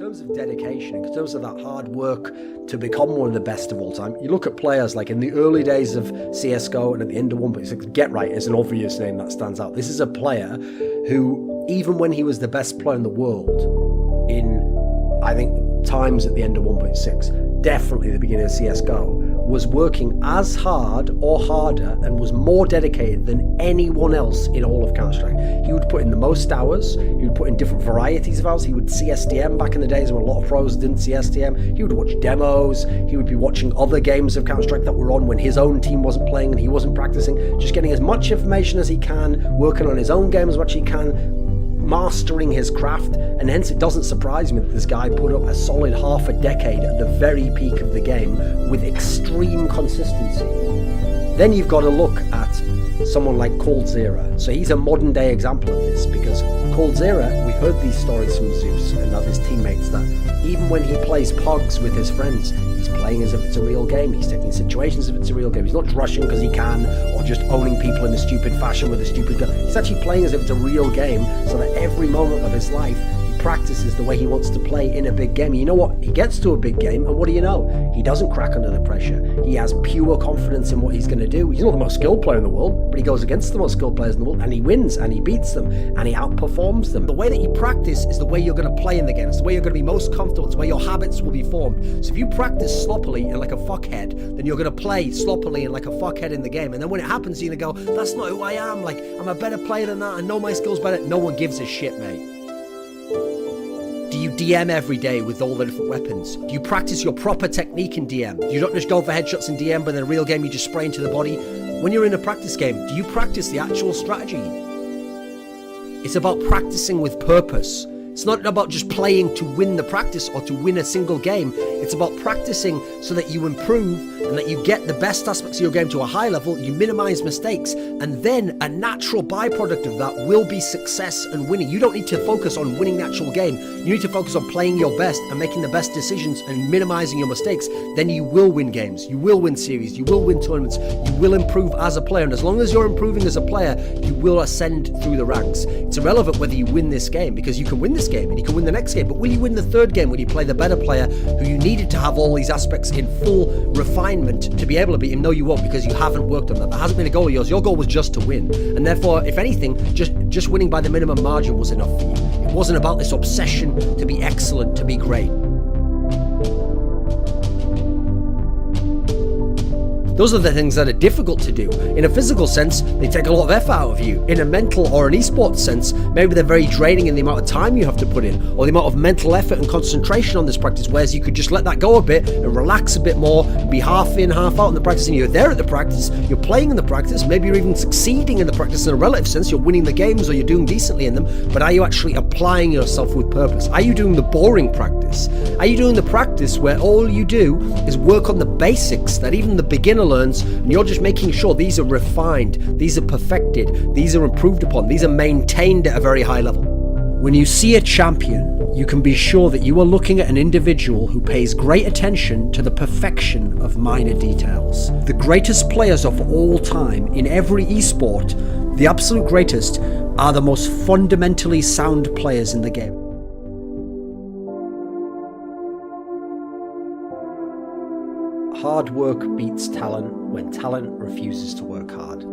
terms of dedication, in terms of that hard work to become one of the best of all time, you look at players like in the early days of CSGO and at the end of 1.6, Get Right is an obvious name that stands out. This is a player who, even when he was the best player in the world, in, I think, times at the end of 1.6, definitely the beginning of CSGO, was working as hard or harder and was more dedicated than anyone else in all of Counter-Strike. He would put in the most hours, he would put in different varieties of hours, he would CSDM back in the days when a lot of pros didn't CSDM, he would watch demos, he would be watching other games of Counter-Strike that were on when his own team wasn't playing and he wasn't practicing, just getting as much information as he can, working on his own game as much as he can, mastering his craft, and hence it doesn't surprise me that this guy put up a solid half a decade at the very peak of the game with extreme consistency. Then you've got to look at someone like coldzera. So he's a modern day example of this, because coldzera, we've heard these stories from Zeus and of his teammates that even when he plays pogs with his friends, he's playing as if it's a real game. He's taking situations as if it's a real game. He's not just rushing because he can, or just owning people in a stupid fashion with a stupid gun. He's actually playing as if it's a real game, so that every moment of his life he practices the way he wants to play in a big game. And you know what? He gets to a big game, and what do you know? He doesn't crack under the pressure. He has pure confidence in what he's going to do. He's not the most skilled player in the world, but he goes against the most skilled players in the world, and he wins, and he beats them, and he outperforms them. The way that you practice is the way you're going to play in the game. It's the way you're going to be most comfortable. It's the way your habits will be formed. So if you practice sloppily and like a fuckhead, then you're going to play sloppily and like a fuckhead in the game. And then when it happens, you're going to go, that's not who I am. Like, I'm a better player than that. I know my skills better. No one gives a shit, mate. Do you DM every day with all the different weapons? Do you practice your proper technique in DM? You don't just go for headshots in DM, but in a real game you just spray into the body? When you're in a practice game, do you practice the actual strategy? It's about practicing with purpose. It's not about just playing to win the practice or to win a single game. It's about practicing so that you improve and that you get the best aspects of your game to a high level, you minimize mistakes, and then a natural byproduct of that will be success and winning. You don't need to focus on winning the actual game. You need to focus on playing your best and making the best decisions and minimizing your mistakes. Then you will win games, you will win series, you will win tournaments, you will improve as a player. And as long as you're improving as a player, you will ascend through the ranks. It's irrelevant whether you win this game, because you can win this game and you can win the next game, but will you win the third game when you play the better player who you needed to have all these aspects in full refinement to be able to beat him? No, you won't, because you haven't worked on that. That hasn't been a goal of yours. Your goal was just to win, and therefore, if anything, just winning by the minimum margin was enough for you. It wasn't about this obsession to be excellent, to be great. Those are the things that are difficult to do. In a physical sense, they take a lot of effort out of you. In a mental or an esports sense, maybe they're very draining in the amount of time you have to put in, or the amount of mental effort and concentration on this practice, whereas you could just let that go a bit and relax a bit more and be half in, half out in the practice, and you're there at the practice, you're playing in the practice, maybe you're even succeeding in the practice in a relative sense, you're winning the games or you're doing decently in them, but are you actually applying yourself with purpose? Are you doing the boring practice? Are you doing the practice where all you do is work on the basics that even the beginner learns, and you're just making sure these are refined, these are perfected, these are improved upon, these are maintained at a very high level? When you see a champion, you can be sure that you are looking at an individual who pays great attention to the perfection of minor details. The greatest players of all time in every esport, the absolute greatest, are the most fundamentally sound players in the game. Hard work beats talent when talent refuses to work hard.